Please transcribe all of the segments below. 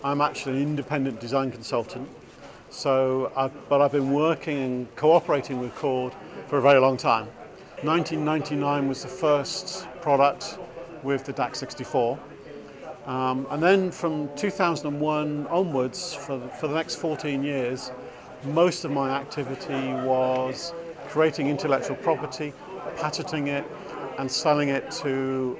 I'm actually an independent design consultant, but I've been working and cooperating with Chord for a very long time. 1999 was the first product with the DAC 64. And then from 2001 onwards, for the next 14 years, most of my activity was creating intellectual property, patenting it, and selling it to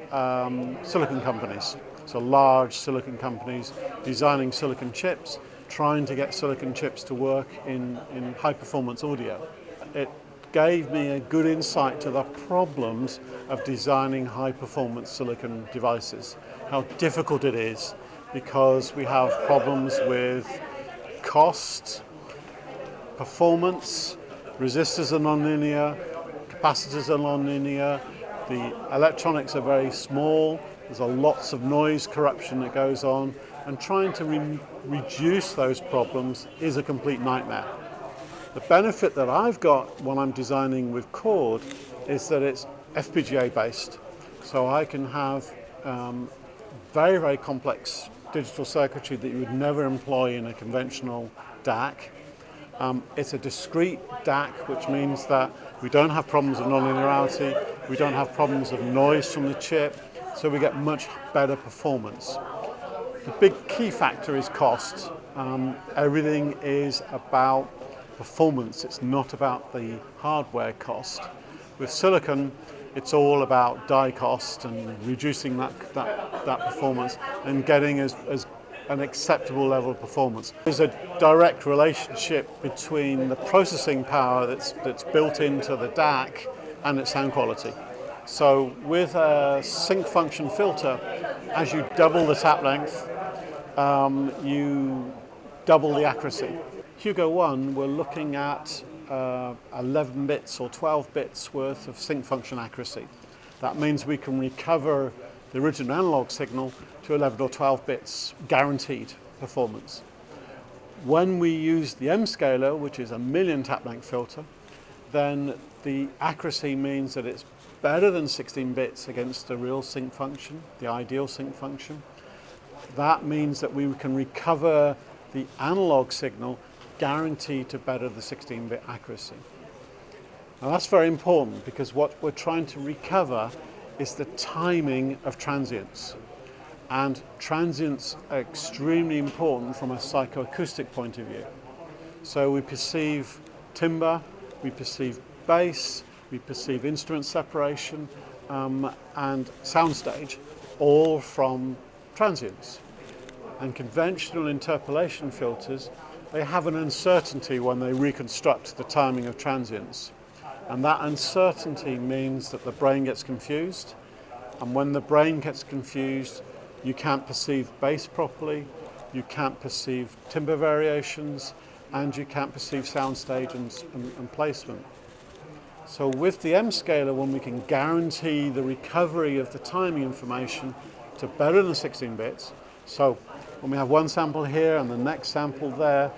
silicon companies. So large silicon companies designing silicon chips, trying to get silicon chips to work in high-performance audio. It gave me a good insight to the problems of designing high-performance silicon devices, how difficult it is, because we have problems with cost, performance, resistors are nonlinear, capacitors are nonlinear, the electronics are very small, there's lots of noise corruption that goes on, and trying to reduce those problems is a complete nightmare. The benefit that I've got when I'm designing with Chord is that it's FPGA based, so I can have very, very complex digital circuitry that you would never employ in a conventional DAC. It's a discrete DAC, which means that we don't have problems of nonlinearity, we don't have problems of noise from the chip, so we get much better performance. The big key factor is cost. Everything is about performance, it's not about the hardware cost. With silicon, it's all about die cost and reducing that performance and getting as an acceptable level of performance. There's a direct relationship between the processing power that's built into the DAC and its sound quality. So with a sync function filter, as you double the tap length, you double the accuracy. Hugo2, we're looking at 11 bits or 12 bits worth of sync function accuracy. That means we can recover the original analog signal to 11 or 12 bits guaranteed performance. When we use the M.Scaler, which is a million tap length filter, then the accuracy means that it's better than 16 bits against the real sync function, the ideal sync function. That means that we can recover the analog signal guaranteed to better the 16-bit accuracy. Now that's very important because what we're trying to recover is the timing of transients. And transients are extremely important from a psychoacoustic point of view. So we perceive timbre, we perceive bass, we perceive instrument separation and soundstage, all from transients. And conventional interpolation filters, they have an uncertainty when they reconstruct the timing of transients. And that uncertainty means that the brain gets confused. And when the brain gets confused, you can't perceive bass properly, you can't perceive timbre variations, and you can't perceive soundstage and placement. So with the M.Scaler, when we can guarantee the recovery of the timing information to better than 16 bits, so when we have one sample here and the next sample there,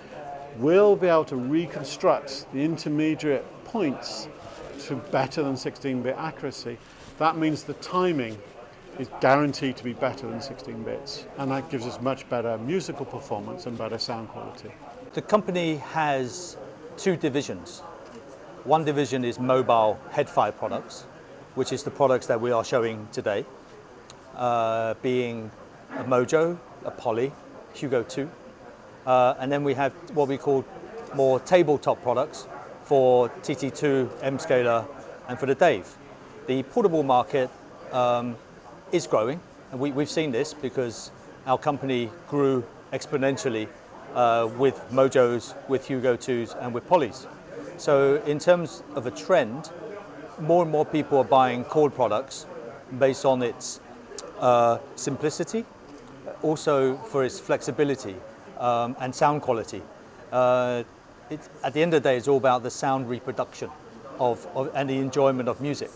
we'll be able to reconstruct the intermediate points to better than 16-bit accuracy. That means the timing is guaranteed to be better than 16 bits, and that gives us much better musical performance and better sound quality. The company has two divisions. One division is mobile head-fi products, which is the products that we are showing today, being a Mojo, a Poly, Hugo2, and then we have what we call more tabletop products for TT2 M.Scaler and for the Dave. The portable market is growing, and we've seen this because our company grew exponentially with Mojos, with Hugo2s, and with Polys. So in terms of a trend, more and more people are buying Chord products based on its simplicity, also for its flexibility and sound quality. At the end of the day, it's all about the sound reproduction and the enjoyment of music.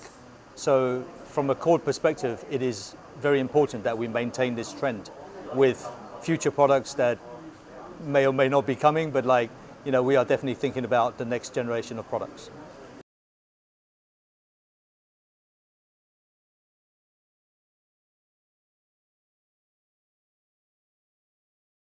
So from a Chord perspective, it is very important that we maintain this trend with future products that may or may not be coming, but we are definitely thinking about the next generation of products.